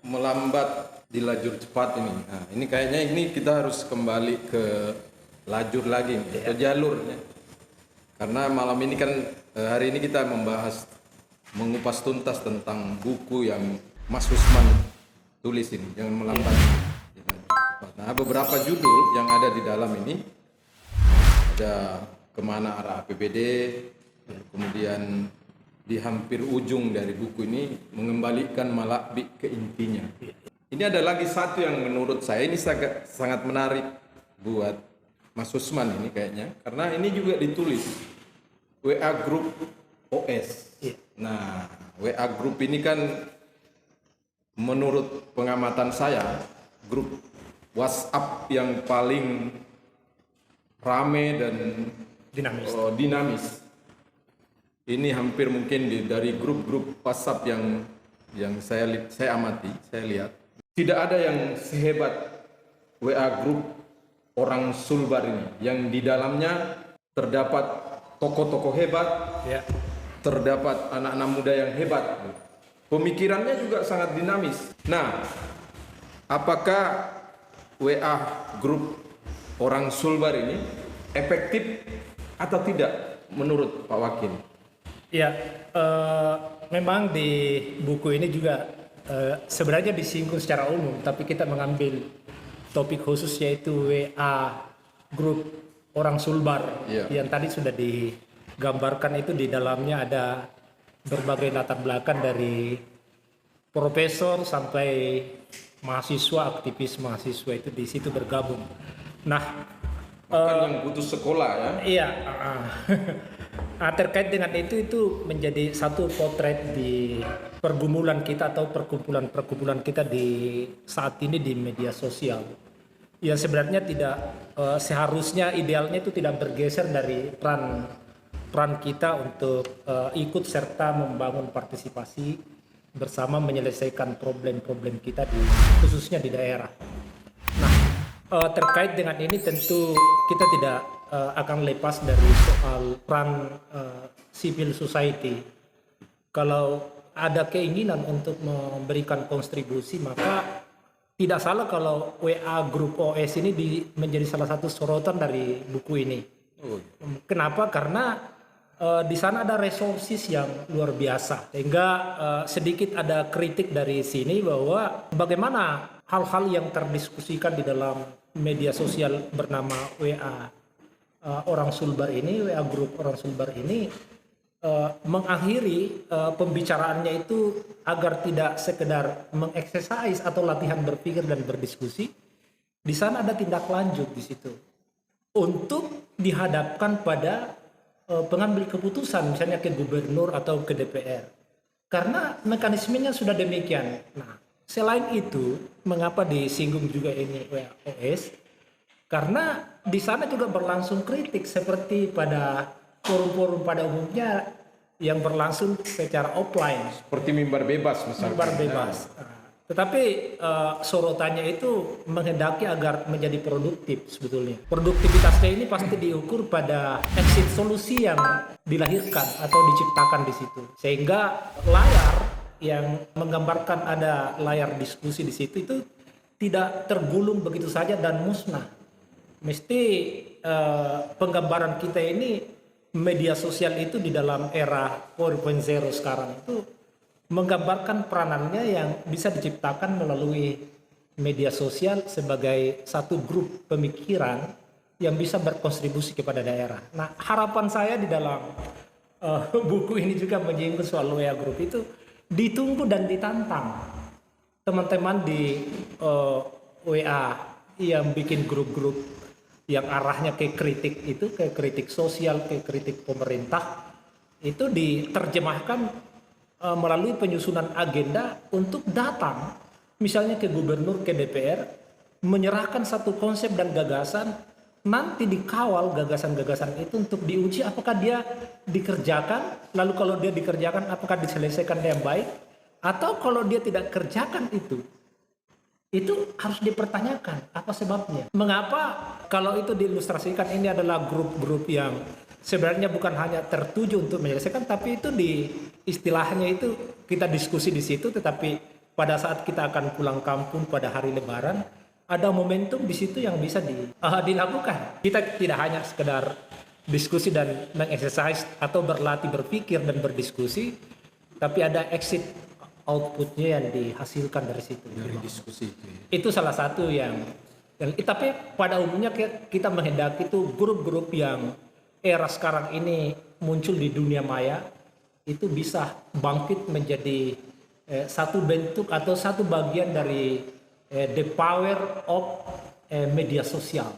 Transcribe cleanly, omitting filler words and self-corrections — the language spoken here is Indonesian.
melambat di lajur cepat ini. Nah, ini kayaknya ini kita harus kembali ke lajur lagi nih, ke jalurnya. Karena malam ini kan hari ini kita mengupas tuntas tentang buku yang Mas Usman tulis ini, Jangan Melambat di Lajur Cepat. Nah, beberapa judul yang ada di dalam ini ada Kemana Arah APBD, kemudian di hampir ujung dari buku ini mengembalikan Malakbi ke intinya. Ini ada lagi satu yang menurut saya ini sangat menarik buat Mas Usman ini kayaknya, karena ini juga ditulis WA Group OS. Nah, WA Group ini kan menurut pengamatan saya grup WhatsApp yang paling rame dan dinamis. Ini hampir mungkin dari grup-grup WhatsApp yang saya amati, saya lihat tidak ada yang sehebat WA Group orang Sulbar ini, yang di dalamnya terdapat tokoh-tokoh hebat, terdapat anak-anak muda yang hebat, pemikirannya juga sangat dinamis. Nah, apakah WA Group orang Sulbar ini efektif atau tidak menurut Pak Wakil? Ya, memang di buku ini juga sebenarnya disinggung secara umum, tapi kita mengambil topik khusus yaitu WA Group orang Sulbar yang tadi sudah digambarkan. Itu di dalamnya ada berbagai latar belakang dari profesor sampai mahasiswa, aktivis mahasiswa itu di situ bergabung. Nah, yang putus sekolah ya? Iya. Nah, terkait dengan itu menjadi satu potret di pergumulan kita atau perkumpulan kita di saat ini di media sosial. Ya sebenarnya tidak seharusnya idealnya itu tidak bergeser dari peran kita untuk ikut serta membangun partisipasi bersama menyelesaikan problem-problem kita khususnya di daerah. Nah, terkait dengan ini tentu kita tidak akan lepas dari soal peran civil society. Kalau ada keinginan untuk memberikan kontribusi, maka tidak salah kalau WA Group OS ini menjadi salah satu sorotan dari buku ini. Kenapa? Karena di sana ada resources yang luar biasa, sehingga sedikit ada kritik dari sini bahwa bagaimana hal-hal yang terdiskusikan di dalam media sosial bernama WA orang Sulbar ini, WA Group orang Sulbar ini mengakhiri pembicaraannya itu agar tidak sekedar mengeksersis atau latihan berpikir dan berdiskusi. Di sana ada tindak lanjut di situ untuk dihadapkan pada pengambil keputusan, misalnya ke gubernur atau ke DPR, karena mekanismenya sudah demikian. Nah, selain itu, mengapa disinggung juga ini WAOS? Karena di sana juga berlangsung kritik seperti pada forum-forum pada umumnya yang berlangsung secara offline. Seperti mimbar bebas misalnya. Mimbar bebas. Tetapi sorotannya itu menghendaki agar menjadi produktif sebetulnya. Produktivitasnya ini pasti diukur pada exit solusi yang dilahirkan atau diciptakan di situ. Sehingga layar yang menggambarkan ada layar diskusi di situ itu tidak tergulung begitu saja dan musnah. Mesti penggambaran kita ini media sosial itu di dalam era 4.0 sekarang itu menggambarkan peranannya yang bisa diciptakan melalui media sosial sebagai satu grup pemikiran yang bisa berkontribusi kepada daerah. Nah, harapan saya di dalam buku ini juga menyinggung soal WA Group itu ditunggu dan ditantang teman-teman di WA yang bikin grup-grup yang arahnya ke kritik itu, ke kritik sosial, ke kritik pemerintah, itu diterjemahkan melalui penyusunan agenda untuk datang misalnya ke gubernur, ke DPR, menyerahkan satu konsep dan gagasan, nanti dikawal gagasan-gagasan itu untuk diuji apakah dia dikerjakan, lalu kalau dia dikerjakan apakah diselesaikan dengan baik, atau kalau dia tidak kerjakan itu harus dipertanyakan apa sebabnya. Mengapa kalau itu diilustrasikan ini adalah grup-grup yang sebenarnya bukan hanya tertuju untuk menyelesaikan, tapi itu di istilahnya itu kita diskusi di situ, tetapi pada saat kita akan pulang kampung pada hari Lebaran, ada momentum di situ yang bisa dilakukan. Kita tidak hanya sekedar diskusi dan mengexercise atau berlatih berpikir dan berdiskusi, tapi ada exit outputnya yang dihasilkan dari situ. Dari diskusi. Itu salah satu yang tapi pada umumnya kita menghendaki itu grup-grup yang era sekarang ini muncul di dunia maya itu bisa bangkit menjadi satu bentuk atau satu bagian dari the power of media sosial.